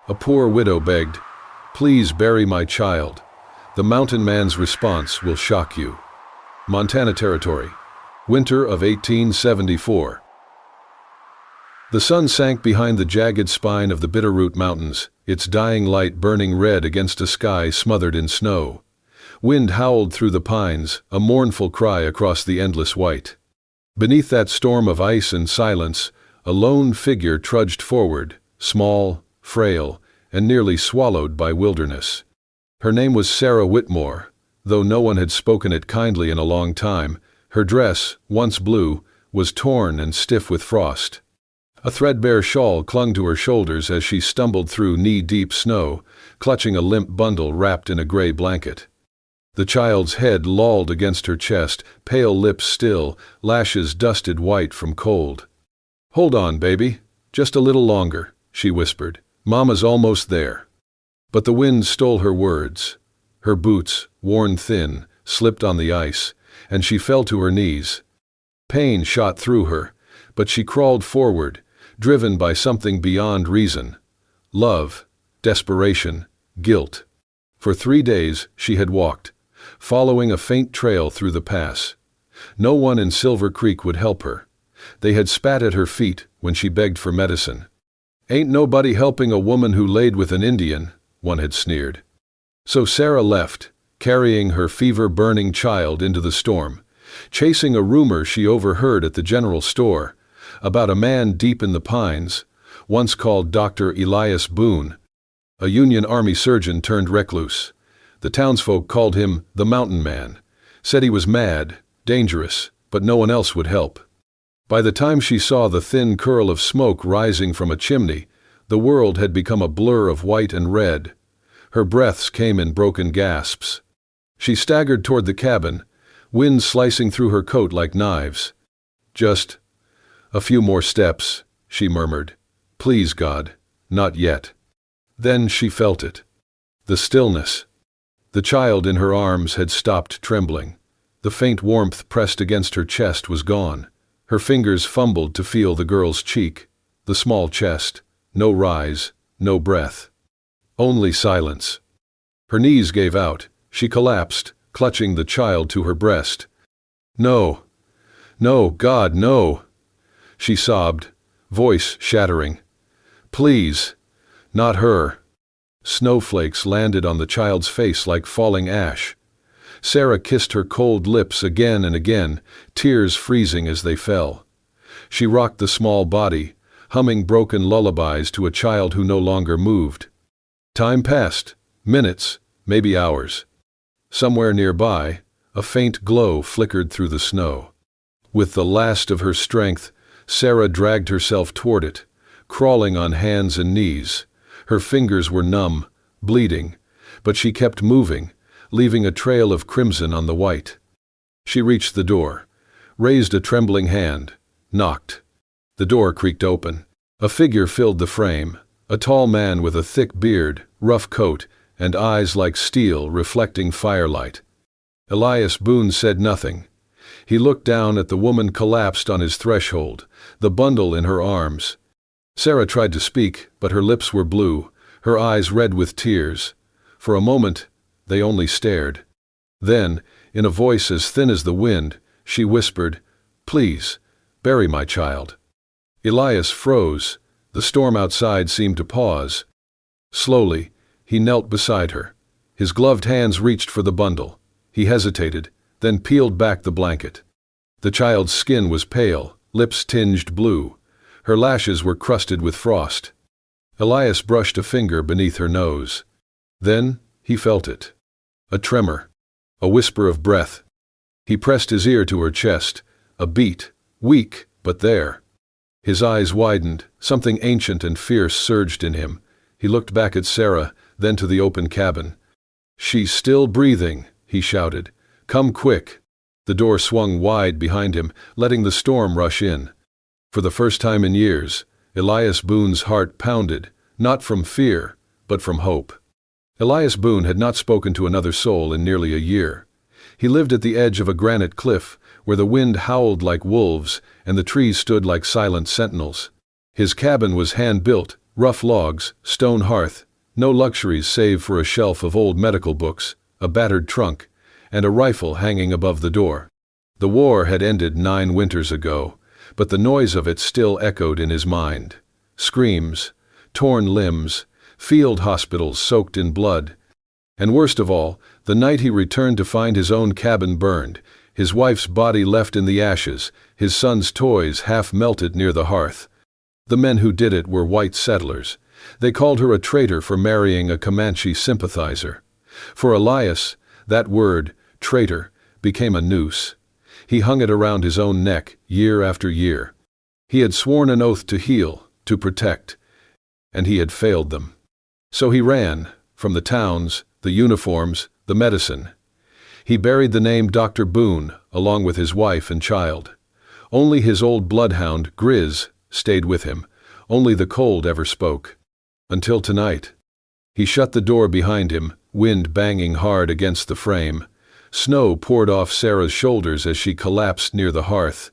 A poor widow begged, "Please bury my child. The mountain man's response will shock you." Montana Territory, winter of 1874. The sun sank behind the jagged spine of the Bitterroot Mountains, its dying light burning red against a sky smothered in snow. Wind howled through the pines, a mournful cry across the endless white. Beneath that storm of ice and silence, a lone figure trudged forward, small, frail, and nearly swallowed by wilderness. Her name was Sarah Whitmore. Though no one had spoken it kindly in a long time, her dress, once blue, was torn and stiff with frost. A threadbare shawl clung to her shoulders as she stumbled through knee-deep snow, clutching a limp bundle wrapped in a gray blanket. The child's head lolled against her chest, pale lips still, lashes dusted white from cold. "Hold on, baby. Just a little longer," she whispered. "Mama's almost there." But the wind stole her words. Her boots, worn thin, slipped on the ice, and she fell to her knees. Pain shot through her, but she crawled forward, driven by something beyond reason. Love, desperation, guilt. For 3 days she had walked, following a faint trail through the pass. No one in Silver Creek would help her. They had spat at her feet when she begged for medicine. "Ain't nobody helping a woman who laid with an Indian," one had sneered. So Sarah left, carrying her fever-burning child into the storm, chasing a rumor she overheard at the general store about a man deep in the pines, once called Dr. Elias Boone, a Union Army surgeon turned recluse. The townsfolk called him the Mountain Man, said he was mad, dangerous, but no one else would help. By the time she saw the thin curl of smoke rising from a chimney, the world had become a blur of white and red. Her breaths came in broken gasps. She staggered toward the cabin, wind slicing through her coat like knives. "Just a few more steps," she murmured. "Please, God, not yet." Then she felt it. The stillness. The child in her arms had stopped trembling. The faint warmth pressed against her chest was gone. Her fingers fumbled to feel the girl's cheek, the small chest, no rise, no breath. Only silence. Her knees gave out. She collapsed, clutching the child to her breast. "No, no, God, no," she sobbed, voice shattering. "Please, not her." Snowflakes landed on the child's face like falling ash. Sarah kissed her cold lips again and again, tears freezing as they fell. She rocked the small body, humming broken lullabies to a child who no longer moved. Time passed, minutes, maybe hours. Somewhere nearby, a faint glow flickered through the snow. With the last of her strength, Sarah dragged herself toward it, crawling on hands and knees. Her fingers were numb, bleeding, but she kept moving, leaving a trail of crimson on the white. She reached the door, raised a trembling hand, knocked. The door creaked open. A figure filled the frame, a tall man with a thick beard, rough coat, and eyes like steel reflecting firelight. Elias Boone said nothing. He looked down at the woman collapsed on his threshold, the bundle in her arms. Sarah tried to speak, but her lips were blue, her eyes red with tears. For a moment, they only stared. Then, in a voice as thin as the wind, she whispered, "Please, bury my child." Elias froze. The storm outside seemed to pause. Slowly, he knelt beside her. His gloved hands reached for the bundle. He hesitated, then peeled back the blanket. The child's skin was pale, lips tinged blue. Her lashes were crusted with frost. Elias brushed a finger beneath her nose. Then he felt it. A tremor. A whisper of breath. He pressed his ear to her chest. A beat, weak, but there. His eyes widened. Something ancient and fierce surged in him. He looked back at Sarah, then to the open cabin. "She's still breathing," he shouted. "Come quick." The door swung wide behind him, letting the storm rush in. For the first time in years, Elias Boone's heart pounded, not from fear, but from hope. Elias Boone had not spoken to another soul in nearly a year. He lived at the edge of a granite cliff, where the wind howled like wolves and the trees stood like silent sentinels. His cabin was hand-built, Rough logs, stone hearth, no luxuries save for a shelf of old medical books, a battered trunk, and a rifle hanging above the door. The war had ended 9 winters ago, but the noise of it still echoed in his mind. Screams, torn limbs, field hospitals soaked in blood. And worst of all, the night he returned to find his own cabin burned, his wife's body left in the ashes, his son's toys half melted near the hearth. The men who did it were white settlers. They called her a traitor for marrying a Comanche sympathizer. For Elias, that word, traitor, became a noose. He hung it around his own neck, year after year. He had sworn an oath to heal, to protect, and he had failed them. So he ran, from the towns, the uniforms, the medicine. He buried the name Dr. Boone, along with his wife and child. Only his old bloodhound, Grizz, stayed with him. Only the cold ever spoke. Until tonight. He shut the door behind him, wind banging hard against the frame. Snow poured off Sarah's shoulders as she collapsed near the hearth.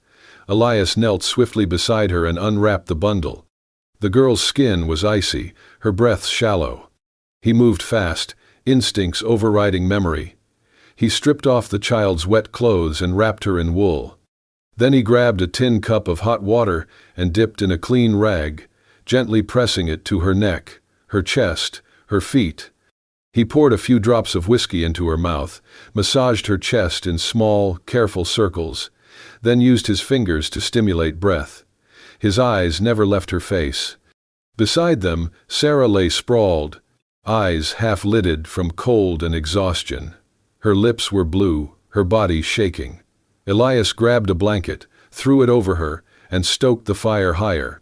Elias knelt swiftly beside her and unwrapped the bundle. The girl's skin was icy, her breath shallow. He moved fast, instincts overriding memory. He stripped off the child's wet clothes and wrapped her in wool. Then he grabbed a tin cup of hot water and dipped in a clean rag, gently pressing it to her neck, her chest, her feet. He poured a few drops of whiskey into her mouth, massaged her chest in small, careful circles, then used his fingers to stimulate breath. His eyes never left her face. Beside them, Sarah lay sprawled, eyes half-lidded from cold and exhaustion. Her lips were blue, her body shaking. Elias grabbed a blanket, threw it over her, and stoked the fire higher.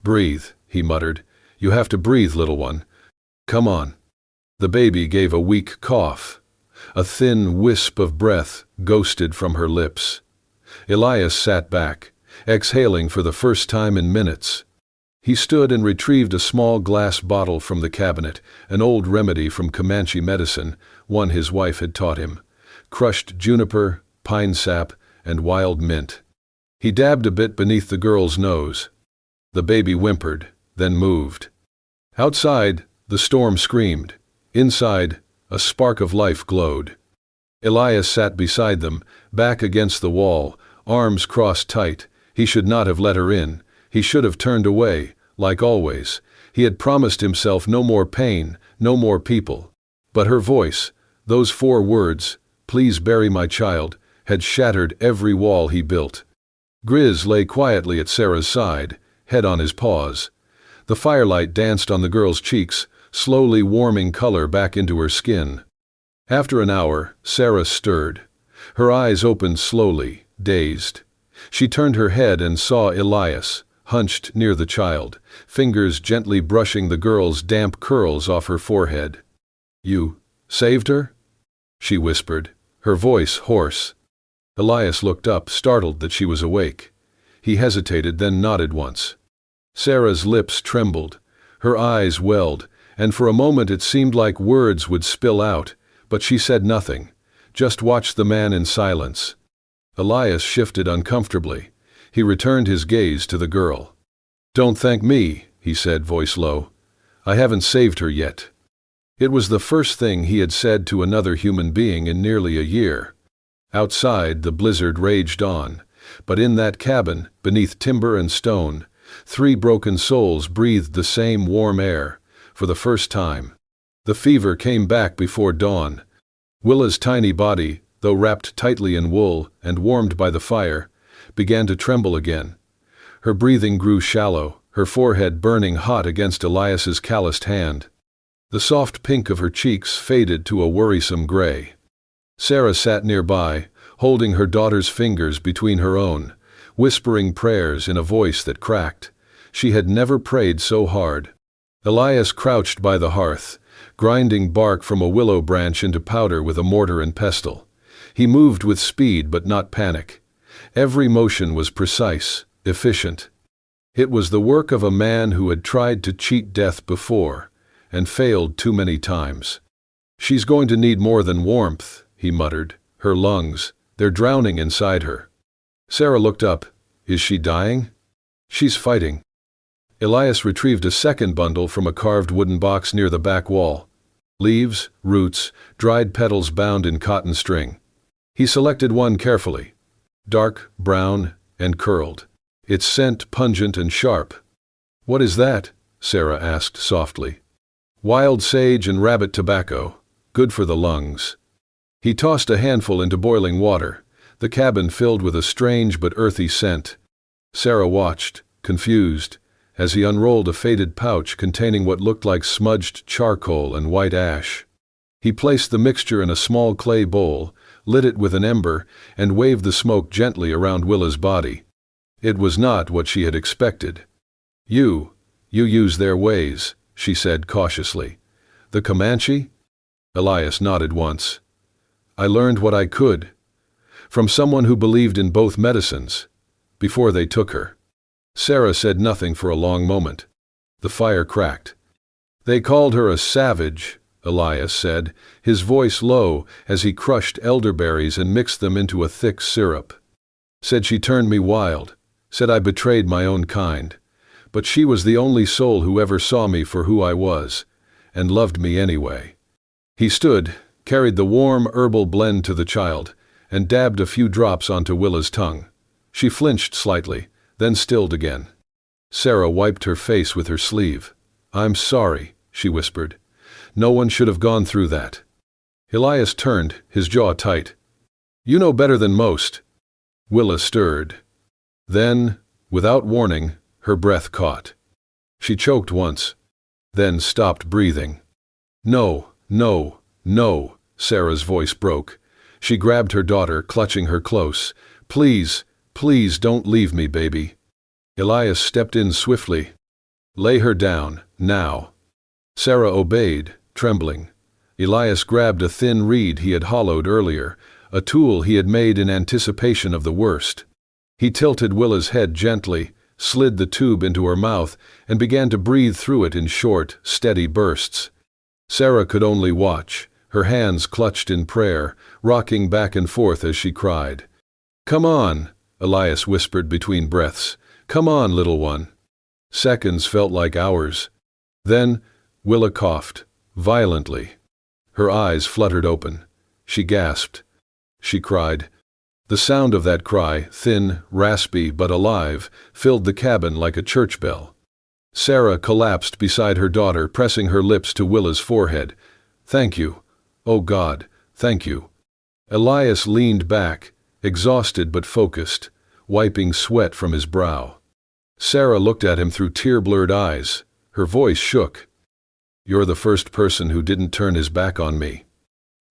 "Breathe," he muttered. "You have to breathe, little one. Come on." The baby gave a weak cough. A thin wisp of breath ghosted from her lips. Elias sat back, exhaling for the first time in minutes. He stood and retrieved a small glass bottle from the cabinet, an old remedy from Comanche medicine, one his wife had taught him. Crushed juniper, pine sap, and wild mint. He dabbed a bit beneath the girl's nose. The baby whimpered, then moved. Outside, the storm screamed. Inside, a spark of life glowed. Elias sat beside them, back against the wall, arms crossed tight. He should not have let her in. He should have turned away, like always. He had promised himself no more pain, no more people. But her voice, those 4 words, "Please bury my child," had shattered every wall he built. Grizz lay quietly at Sarah's side, head on his paws. The firelight danced on the girl's cheeks, slowly warming color back into her skin. After an hour, Sarah stirred. Her eyes opened slowly, dazed. She turned her head and saw Elias, hunched near the child, fingers gently brushing the girl's damp curls off her forehead. "You saved her?" she whispered, her voice hoarse. Elias looked up, startled that she was awake. He hesitated, then nodded once. Sarah's lips trembled, her eyes welled, and for a moment it seemed like words would spill out, but she said nothing, just watched the man in silence. Elias shifted uncomfortably. He returned his gaze to the girl. "Don't thank me," he said, voice low. "I haven't saved her yet." It was the first thing he had said to another human being in nearly a year. Outside, the blizzard raged on, but in that cabin, beneath timber and stone, 3 broken souls breathed the same warm air, for the first time. The fever came back before dawn. Willa's tiny body, though wrapped tightly in wool and warmed by the fire, began to tremble again. Her breathing grew shallow, her forehead burning hot against Elias's calloused hand. The soft pink of her cheeks faded to a worrisome gray. Sarah sat nearby, holding her daughter's fingers between her own, whispering prayers in a voice that cracked. She had never prayed so hard. Elias crouched by the hearth, grinding bark from a willow branch into powder with a mortar and pestle. He moved with speed but not panic. Every motion was precise, efficient. It was the work of a man who had tried to cheat death before, and failed too many times. "She's going to need more than warmth," he muttered. "Her lungs, they're drowning inside her." Sarah looked up. "Is she dying?" "She's fighting." Elias retrieved a second bundle from a carved wooden box near the back wall. Leaves, roots, dried petals bound in cotton string. He selected one carefully. Dark, brown, and curled. Its scent pungent and sharp. "What is that?" Sarah asked softly. "Wild sage and rabbit tobacco. Good for the lungs." He tossed a handful into boiling water. The cabin filled with a strange but earthy scent. Sarah watched, confused, as he unrolled a faded pouch containing what looked like smudged charcoal and white ash. He placed the mixture in a small clay bowl, lit it with an ember, and waved the smoke gently around Willa's body. It was not what she had expected. You use their ways," she said cautiously. "The Comanche?" Elias nodded once. "I learned what I could. From someone who believed in both medicines, before they took her." Sarah said nothing for a long moment. The fire cracked. "They called her a savage," Elias said, his voice low as he crushed elderberries and mixed them into a thick syrup. "Said she turned me wild, said I betrayed my own kind. But she was the only soul who ever saw me for who I was, and loved me anyway." He stood, carried the warm herbal blend to the child, and dabbed a few drops onto Willa's tongue. She flinched slightly, then stilled again. Sarah wiped her face with her sleeve. "I'm sorry," she whispered. "No one should have gone through that." Elias turned, his jaw tight. "You know better than most." Willa stirred. Then, without warning, her breath caught. She choked once, then stopped breathing. "No, no, no," Sarah's voice broke. She grabbed her daughter, clutching her close. "Please, please don't leave me, baby." Elias stepped in swiftly. "Lay her down, now." Sarah obeyed, trembling. Elias grabbed a thin reed he had hollowed earlier, a tool he had made in anticipation of the worst. He tilted Willa's head gently, slid the tube into her mouth, and began to breathe through it in short, steady bursts. Sarah could only watch, her hands clutched in prayer, rocking back and forth as she cried. "Come on," Elias whispered between breaths. "Come on, little one." Seconds felt like hours. Then Willa coughed, violently. Her eyes fluttered open. She gasped. She cried. The sound of that cry, thin, raspy, but alive, filled the cabin like a church bell. Sarah collapsed beside her daughter, pressing her lips to Willa's forehead. "Thank you. Oh God, thank you." Elias leaned back, exhausted but focused, wiping sweat from his brow. Sarah looked at him through tear-blurred eyes. Her voice shook. "You're the first person who didn't turn his back on me."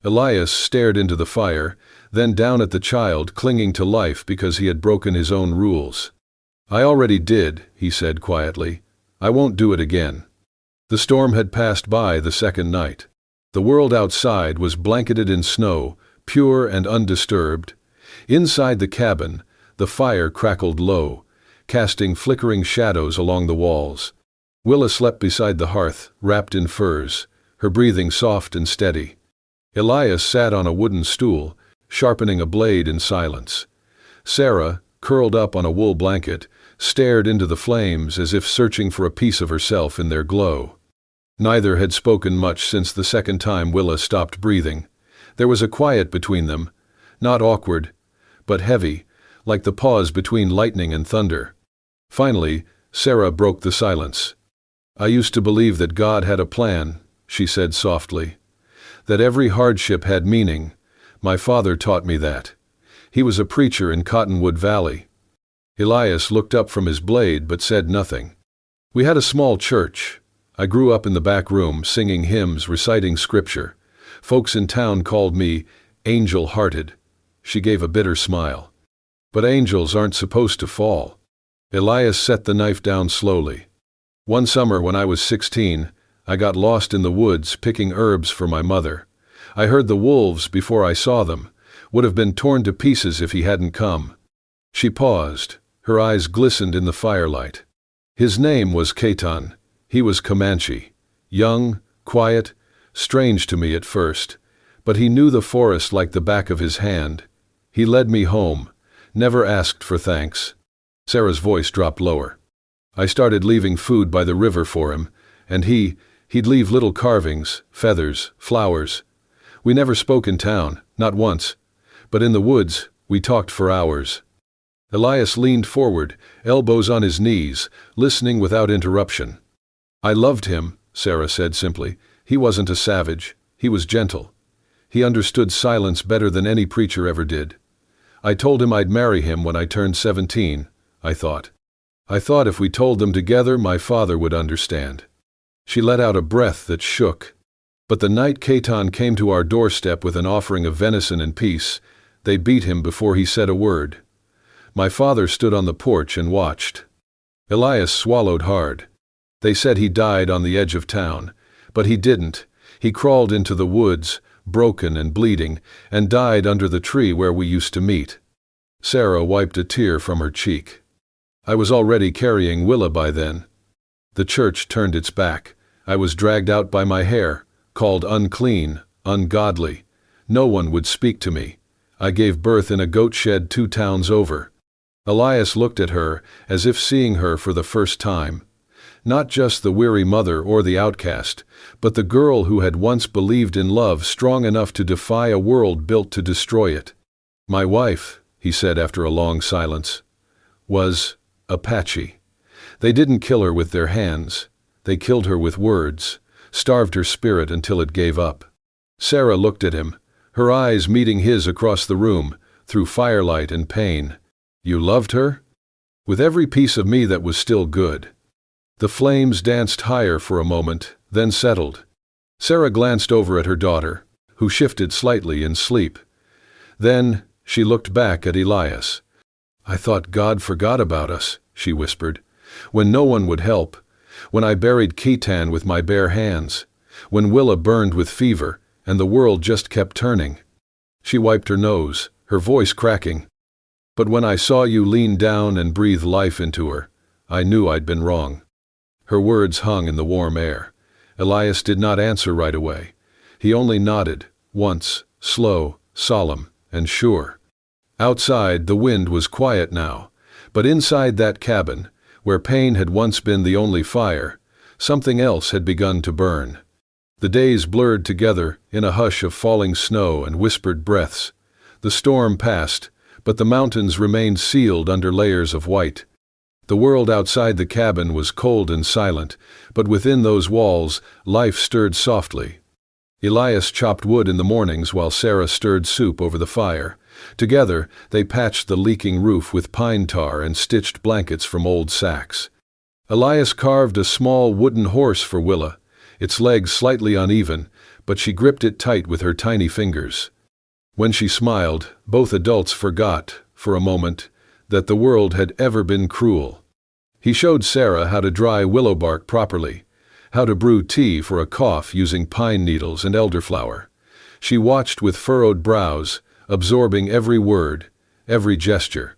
Elias stared into the fire, then down at the child clinging to life because he had broken his own rules. "I already did," he said quietly. "I won't do it again." The storm had passed by the second night. The world outside was blanketed in snow, pure and undisturbed. Inside the cabin, the fire crackled low, casting flickering shadows along the walls. Willa slept beside the hearth, wrapped in furs, her breathing soft and steady. Elias sat on a wooden stool, sharpening a blade in silence. Sarah, curled up on a wool blanket, stared into the flames as if searching for a piece of herself in their glow. Neither had spoken much since the second time Willa stopped breathing. There was a quiet between them, not awkward, but heavy, like the pause between lightning and thunder. Finally, Sarah broke the silence. "I used to believe that God had a plan," she said softly. "That every hardship had meaning. My father taught me that. He was a preacher in Cottonwood Valley." Elias looked up from his blade but said nothing. "We had a small church. I grew up in the back room, singing hymns, reciting scripture. Folks in town called me angel-hearted." She gave a bitter smile. "But angels aren't supposed to fall." Elias set the knife down slowly. "One summer when I was 16, I got lost in the woods picking herbs for my mother. I heard the wolves before I saw them, would have been torn to pieces if he hadn't come." She paused. Her eyes glistened in the firelight. "His name was Ketan. He was Comanche. Young, quiet, strange to me at first. But he knew the forest like the back of his hand. He led me home, never asked for thanks." Sarah's voice dropped lower. I started leaving food by the river for him, and he'd leave little carvings, feathers, flowers. We never spoke in town, not once, but in the woods, we talked for hours. Elias leaned forward, elbows on his knees, listening without interruption. I loved him, Sarah said simply. He wasn't a savage, he was gentle. He understood silence better than any preacher ever did. I told him I'd marry him when I turned 17, I thought. I thought if we told them together, my father would understand. She let out a breath that shook. But the night Ketan came to our doorstep with an offering of venison and peace, they beat him before he said a word. My father stood on the porch and watched. Elias swallowed hard. They said he died on the edge of town, but he didn't. He crawled into the woods, broken and bleeding, and died under the tree where we used to meet. Sarah wiped a tear from her cheek. I was already carrying Willa by then. The church turned its back. I was dragged out by my hair, called unclean, ungodly. No one would speak to me. I gave birth in a goat shed 2 towns over. Elias looked at her as if seeing her for the first time. Not just the weary mother or the outcast, but the girl who had once believed in love strong enough to defy a world built to destroy it. My wife, he said after a long silence, was Apache. They didn't kill her with their hands. They killed her with words, starved her spirit until it gave up. Sarah looked at him, her eyes meeting his across the room, through firelight and pain. You loved her? With every piece of me that was still good. The flames danced higher for a moment, then settled. Sarah glanced over at her daughter, who shifted slightly in sleep. Then she looked back at Elias. I thought God forgot about us, she whispered, when no one would help, when I buried Ketan with my bare hands, when Willa burned with fever, and the world just kept turning. She wiped her nose, her voice cracking. But when I saw you lean down and breathe life into her, I knew I'd been wrong. Her words hung in the warm air. Elias did not answer right away. He only nodded, once, slow, solemn, and sure. Outside, the wind was quiet now, but inside that cabin, where pain had once been the only fire, something else had begun to burn. The days blurred together in a hush of falling snow and whispered breaths. The storm passed, but the mountains remained sealed under layers of white. The world outside the cabin was cold and silent, but within those walls, life stirred softly. Elias chopped wood in the mornings while Sarah stirred soup over the fire. Together, they patched the leaking roof with pine tar and stitched blankets from old sacks. Elias carved a small wooden horse for Willa, its legs slightly uneven, but she gripped it tight with her tiny fingers. When she smiled, both adults forgot, for a moment, that the world had ever been cruel. He showed Sarah how to dry willow bark properly, how to brew tea for a cough using pine needles and elderflower. She watched with furrowed brows, absorbing every word, every gesture.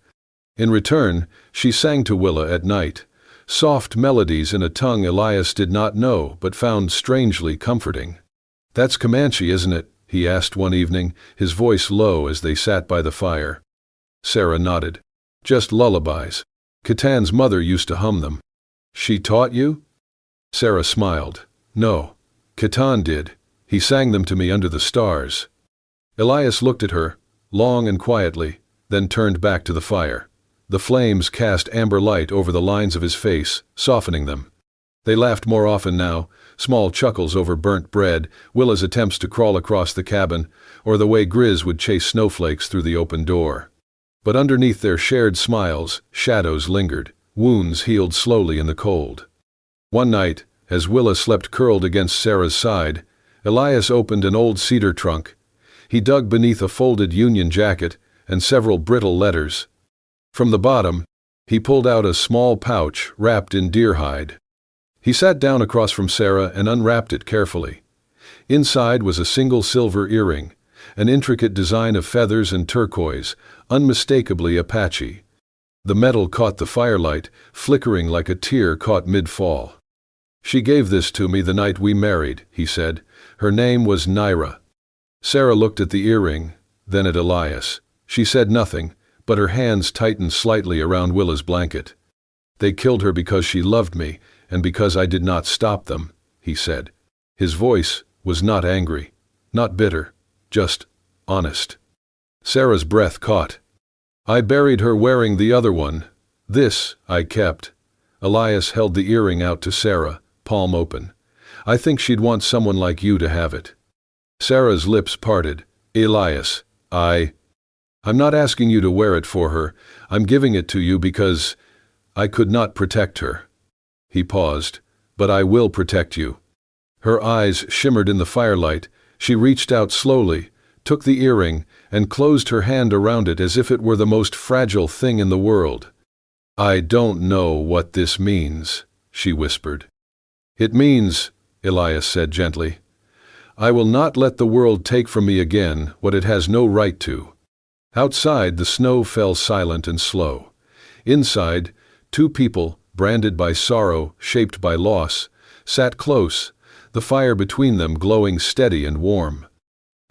In return, she sang to Willa at night, soft melodies in a tongue Elias did not know but found strangely comforting. That's Comanche, isn't it? He asked one evening, his voice low as they sat by the fire. Sarah nodded. Just lullabies. Ketan's mother used to hum them. She taught you? Sarah smiled. No. Ketan did. He sang them to me under the stars. Elias looked at her, long and quietly, then turned back to the fire. The flames cast amber light over the lines of his face, softening them. They laughed more often now, small chuckles over burnt bread, Willa's attempts to crawl across the cabin, or the way Grizz would chase snowflakes through the open door. But underneath their shared smiles, shadows lingered, wounds healed slowly in the cold. One night, as Willa slept curled against Sarah's side, Elias opened an old cedar trunk. He dug beneath a folded Union jacket and several brittle letters. From the bottom, he pulled out a small pouch wrapped in deer hide. He sat down across from Sarah and unwrapped it carefully. Inside was a single silver earring, an intricate design of feathers and turquoise, unmistakably Apache. The metal caught the firelight, flickering like a tear caught mid-fall. She gave this to me the night we married, he said. Her name was Naira. Sarah looked at the earring, then at Elias. She said nothing, but her hands tightened slightly around Willa's blanket. They killed her because she loved me, and because I did not stop them, he said. His voice was not angry, not bitter, just honest. Sarah's breath caught. I buried her wearing the other one. This I kept. Elias held the earring out to Sarah, palm open. I think she'd want someone like you to have it. Sarah's lips parted. Elias, I'm not asking you to wear it for her. I'm giving it to you because I could not protect her. He paused. But I will protect you. Her eyes shimmered in the firelight. She reached out slowly, took the earring, and closed her hand around it as if it were the most fragile thing in the world. I don't know what this means, she whispered. It means, Elias said gently, I will not let the world take from me again what it has no right to. Outside, the snow fell silent and slow. Inside, two people, branded by sorrow, shaped by loss, sat close, the fire between them glowing steady and warm.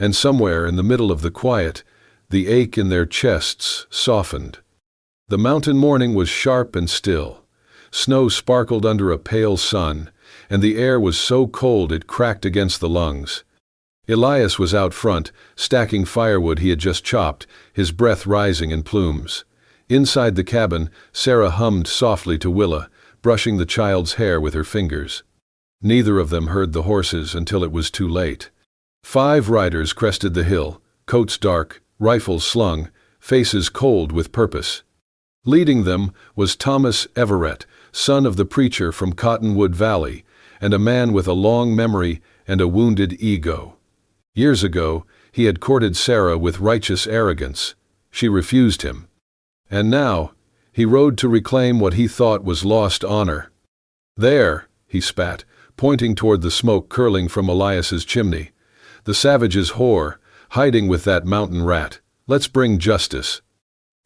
And somewhere in the middle of the quiet, the ache in their chests softened. The mountain morning was sharp and still. Snow sparkled under a pale sun, and the air was so cold it cracked against the lungs. Elias was out front, stacking firewood he had just chopped, his breath rising in plumes. Inside the cabin, Sarah hummed softly to Willa, brushing the child's hair with her fingers. Neither of them heard the horses until it was too late. 5 riders crested the hill, coats dark, rifles slung, faces cold with purpose. Leading them was Thomas Everett, son of the preacher from Cottonwood Valley, and a man with a long memory and a wounded ego. Years ago, he had courted Sarah with righteous arrogance. She refused him. And now, he rode to reclaim what he thought was lost honor. There, he spat, pointing toward the smoke curling from Elias's chimney. The savage's whore, hiding with that mountain rat. Let's bring justice.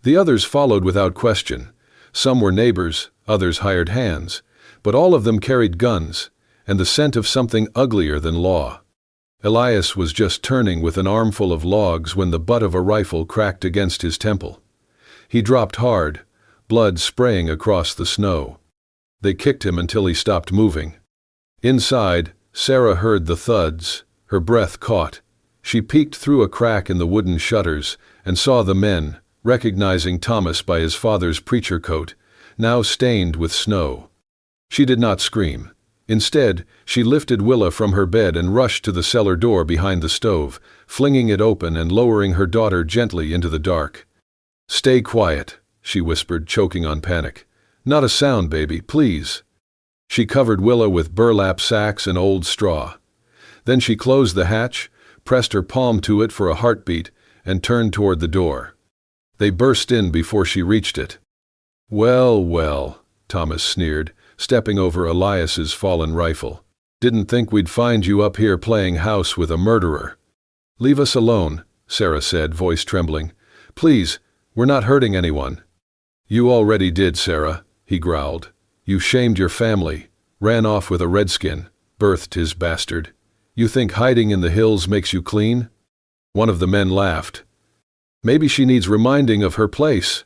The others followed without question. Some were neighbors, others hired hands, but all of them carried guns, and the scent of something uglier than law. Elias was just turning with an armful of logs when the butt of a rifle cracked against his temple. He dropped hard, blood spraying across the snow. They kicked him until he stopped moving. Inside, Sarah heard the thuds, her breath caught. She peeked through a crack in the wooden shutters and saw the men, recognizing Thomas by his father's preacher coat, now stained with snow. She did not scream. Instead, she lifted Willa from her bed and rushed to the cellar door behind the stove, flinging it open and lowering her daughter gently into the dark. Stay quiet, she whispered, choking on panic. Not a sound, baby, please. She covered Willa with burlap sacks and old straw. Then she closed the hatch, pressed her palm to it for a heartbeat, and turned toward the door. They burst in before she reached it. Well, well, Thomas sneered, stepping over Elias's fallen rifle. Didn't think we'd find you up here playing house with a murderer. Leave us alone, Sarah said, voice trembling. Please, we're not hurting anyone. You already did, Sarah, he growled. You shamed your family, ran off with a redskin, birthed his bastard. You think hiding in the hills makes you clean? One of the men laughed. Maybe she needs reminding of her place.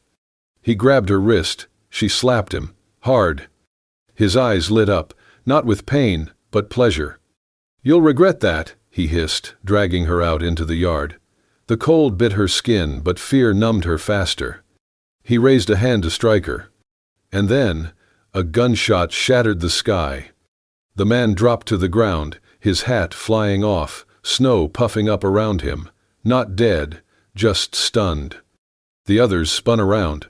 He grabbed her wrist. She slapped him, hard. His eyes lit up, not with pain, but pleasure. You'll regret that, he hissed, dragging her out into the yard. The cold bit her skin, but fear numbed her faster. He raised a hand to strike her. And then, a gunshot shattered the sky. The man dropped to the ground, his hat flying off, snow puffing up around him. Not dead, just stunned. The others spun around.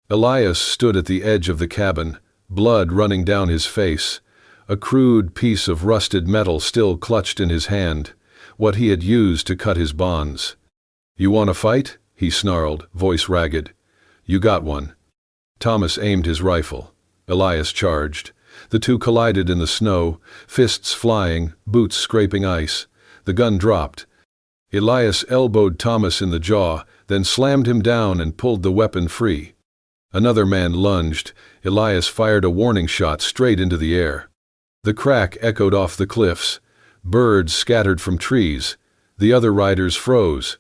Elias stood at the edge of the cabin, blood running down his face, a crude piece of rusted metal still clutched in his hand, what he had used to cut his bonds. You want to fight? He snarled, voice ragged. You got one. Thomas aimed his rifle. Elias charged. The two collided in the snow, fists flying, boots scraping ice. The gun dropped. Elias elbowed Thomas in the jaw, then slammed him down and pulled the weapon free. Another man lunged. Elias fired a warning shot straight into the air. The crack echoed off the cliffs. Birds scattered from trees. The other riders froze.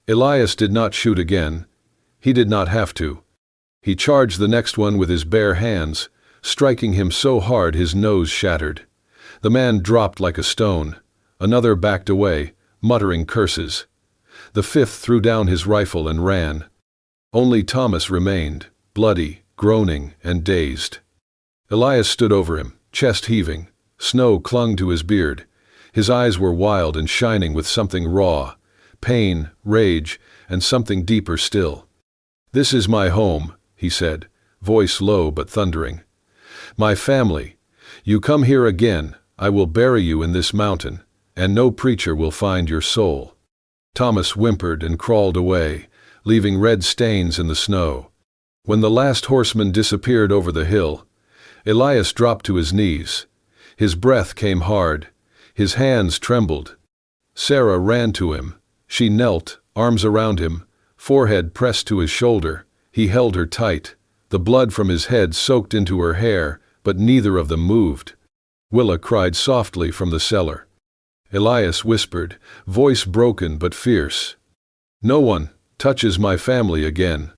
Elias did not shoot again. He did not have to. He charged the next one with his bare hands, striking him so hard his nose shattered. The man dropped like a stone. Another backed away, muttering curses. The fifth threw down his rifle and ran. Only Thomas remained, bloody, groaning, and dazed. Elias stood over him, chest heaving. Snow clung to his beard. His eyes were wild and shining with something raw, pain, rage, and something deeper still. "This is my home," he said, voice low but thundering. "My family. You come here again, I will bury you in this mountain, and no preacher will find your soul." Thomas whimpered and crawled away, leaving red stains in the snow. When the last horseman disappeared over the hill, Elias dropped to his knees. His breath came hard. His hands trembled. Sarah ran to him. She knelt, arms around him, forehead pressed to his shoulder. He held her tight. The blood from his head soaked into her hair, but neither of them moved. Willa cried softly from the cellar. Elias whispered, voice broken but fierce, "No one touches my family again."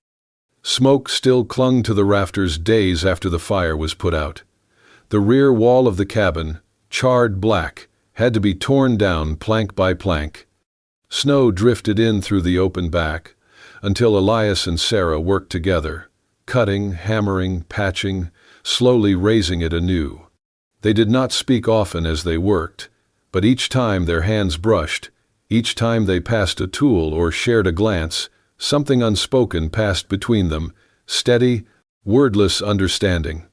Smoke still clung to the rafters days after the fire was put out. The rear wall of the cabin, charred black, had to be torn down plank by plank. Snow drifted in through the open back, until Elias and Sarah worked together, cutting, hammering, patching, slowly raising it anew. They did not speak often as they worked, but each time their hands brushed, each time they passed a tool or shared a glance, something unspoken passed between them, steady, wordless understanding.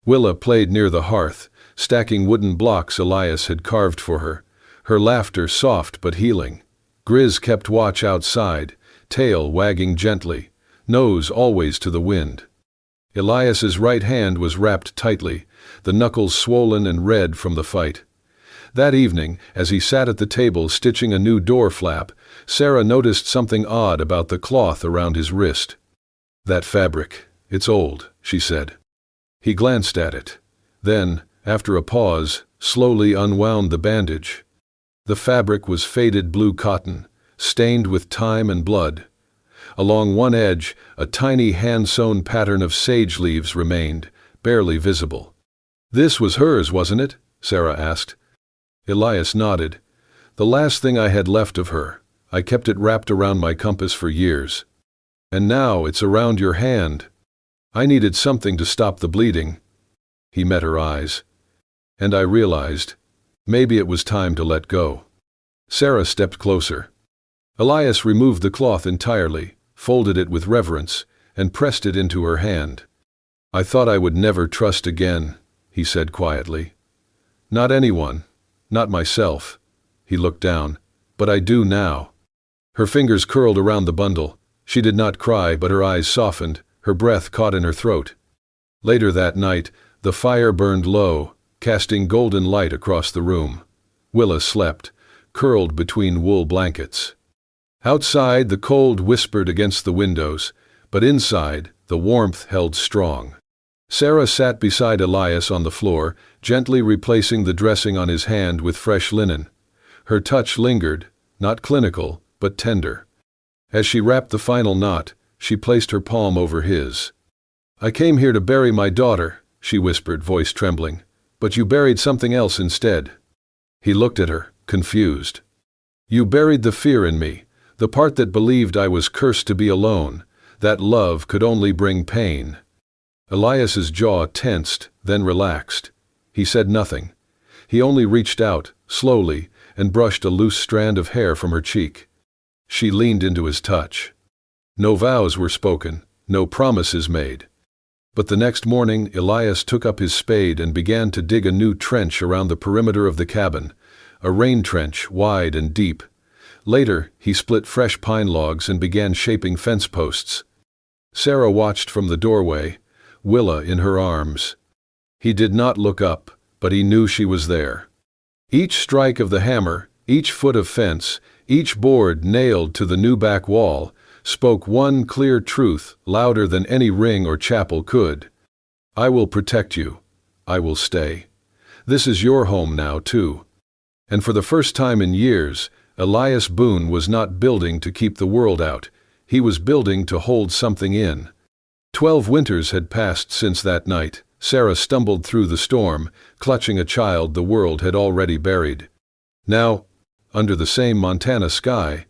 Willa played near the hearth, stacking wooden blocks Elias had carved for her, her laughter soft but healing. Grizz kept watch outside, tail wagging gently, nose always to the wind. Elias's right hand was wrapped tightly, the knuckles swollen and red from the fight. That evening, as he sat at the table stitching a new door flap, Sarah noticed something odd about the cloth around his wrist. "That fabric, it's old," she said. He glanced at it. Then, after a pause, slowly unwound the bandage. The fabric was faded blue cotton, stained with time and blood. Along one edge, a tiny hand-sewn pattern of sage leaves remained, barely visible. "This was hers, wasn't it?" Sarah asked. Elias nodded. "The last thing I had left of her. I kept it wrapped around my compass for years. And now it's around your hand. I needed something to stop the bleeding." He met her eyes. "And I realized, maybe it was time to let go." Sarah stepped closer. Elias removed the cloth entirely, folded it with reverence, and pressed it into her hand. "I thought I would never trust again," he said quietly. "Not anyone. Not myself." He looked down. "But I do now." Her fingers curled around the bundle. She did not cry, but her eyes softened, her breath caught in her throat. Later that night, the fire burned low, casting golden light across the room. Willa slept, curled between wool blankets. Outside, the cold whispered against the windows, but inside, the warmth held strong. Sarah sat beside Elias on the floor, gently replacing the dressing on his hand with fresh linen. Her touch lingered, not clinical, but tender. As she wrapped the final knot, she placed her palm over his. "I came here to bury my daughter," she whispered, voice trembling. "But you buried something else instead." He looked at her, confused. "You buried the fear in me, the part that believed I was cursed to be alone, that love could only bring pain." Elias's jaw tensed, then relaxed. He said nothing. He only reached out, slowly, and brushed a loose strand of hair from her cheek. She leaned into his touch. No vows were spoken, no promises made. But the next morning, Elias took up his spade and began to dig a new trench around the perimeter of the cabin, a rain trench wide and deep. Later, he split fresh pine logs and began shaping fence posts. Sarah watched from the doorway, Willa in her arms. He did not look up, but he knew she was there. Each strike of the hammer, each foot of fence, each board nailed to the new back wall, spoke one clear truth louder than any ring or chapel could. "I will protect you. I will stay. This is your home now, too." And for the first time in years, Elias Boone was not building to keep the world out. He was building to hold something in. 12 winters had passed since that night. Sarah stumbled through the storm, clutching a child the world had already buried. Now, under the same Montana sky,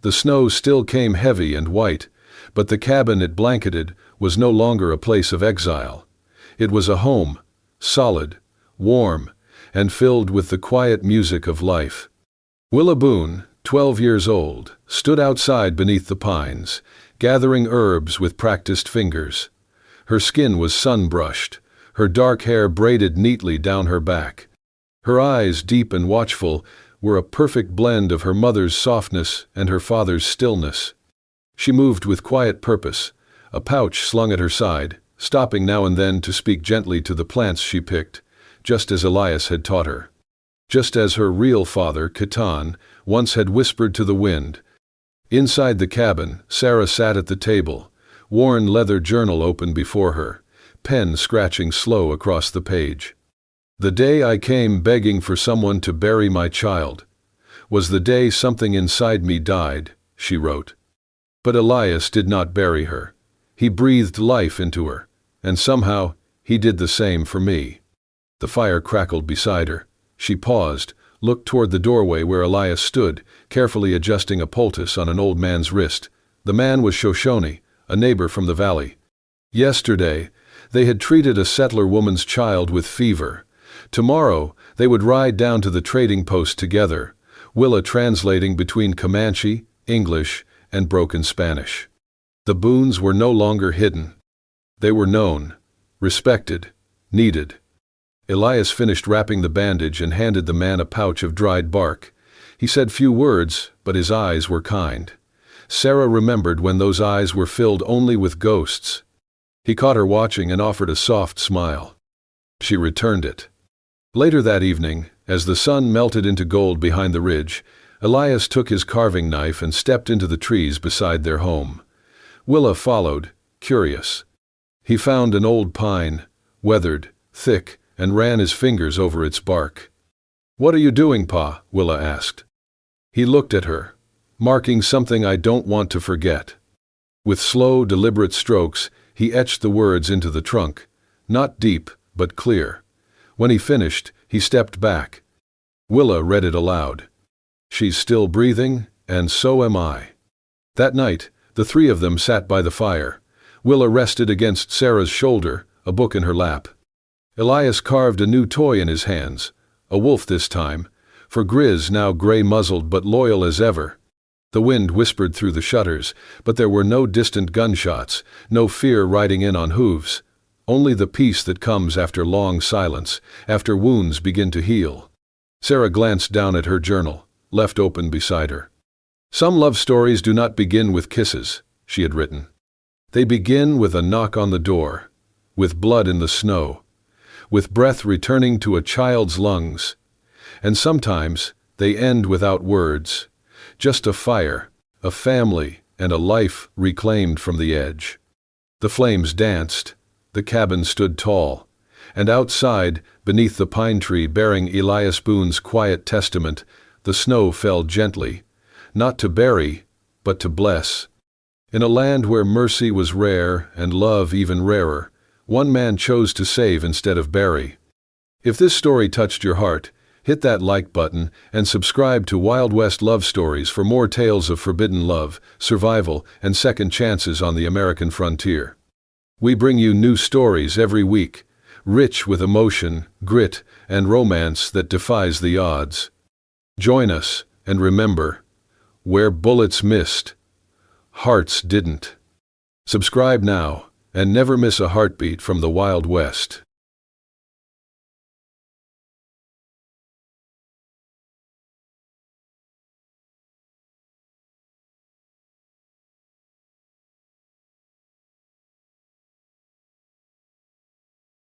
the snow still came heavy and white, but the cabin it blanketed was no longer a place of exile. It was a home, solid, warm, and filled with the quiet music of life. Willa Boone, 12 years old, stood outside beneath the pines, gathering herbs with practiced fingers. Her skin was sun-brushed, her dark hair braided neatly down her back. Her eyes, deep and watchful, were a perfect blend of her mother's softness and her father's stillness. She moved with quiet purpose, a pouch slung at her side, stopping now and then to speak gently to the plants she picked, just as Elias had taught her. Just as her real father, Catan, once had whispered to the wind. Inside the cabin, Sarah sat at the table, worn leather journal open before her, pen scratching slow across the page. "The day I came begging for someone to bury my child was the day something inside me died," she wrote. But Elias did not bury her. He breathed life into her, and somehow he did the same for me. The fire crackled beside her. She paused, looked toward the doorway where Elias stood, carefully adjusting a poultice on an old man's wrist. The man was Shoshone, a neighbor from the valley. Yesterday, they had treated a settler woman's child with fever. Tomorrow, they would ride down to the trading post together, Willa translating between Comanche, English, and broken Spanish. The Boones were no longer hidden. They were known, respected, needed. Elias finished wrapping the bandage and handed the man a pouch of dried bark. He said few words, but his eyes were kind. Sarah remembered when those eyes were filled only with ghosts. He caught her watching and offered a soft smile. She returned it. Later that evening, as the sun melted into gold behind the ridge, Elias took his carving knife and stepped into the trees beside their home. Willa followed, curious. He found an old pine, weathered, thick, and ran his fingers over its bark. "What are you doing, Pa?" Willa asked. He looked at her, marking something I don't want to forget. With slow, deliberate strokes, he etched the words into the trunk, not deep, but clear. When he finished, he stepped back. Willa read it aloud. "She's still breathing, and so am I." That night, the three of them sat by the fire. Willa rested against Sarah's shoulder, a book in her lap. Elias carved a new toy in his hands, a wolf this time, for Grizz, now gray-muzzled but loyal as ever. The wind whispered through the shutters, but there were no distant gunshots, no fear riding in on hooves. Only the peace that comes after long silence, after wounds begin to heal. Sarah glanced down at her journal, left open beside her. "Some love stories do not begin with kisses," she had written. "They begin with a knock on the door, with blood in the snow, with breath returning to a child's lungs. And sometimes they end without words, just a fire, a family, and a life reclaimed from the edge." The flames danced, the cabin stood tall, and outside, beneath the pine tree bearing Elias Boone's quiet testament, the snow fell gently, not to bury, but to bless. In a land where mercy was rare and love even rarer, one man chose to save instead of bury. If this story touched your heart, hit that like button and subscribe to Wild West Love Stories for more tales of forbidden love, survival, and second chances on the American frontier. We bring you new stories every week, rich with emotion, grit, and romance that defies the odds. Join us, and remember, where bullets missed, hearts didn't. Subscribe now, and never miss a heartbeat from the Wild West.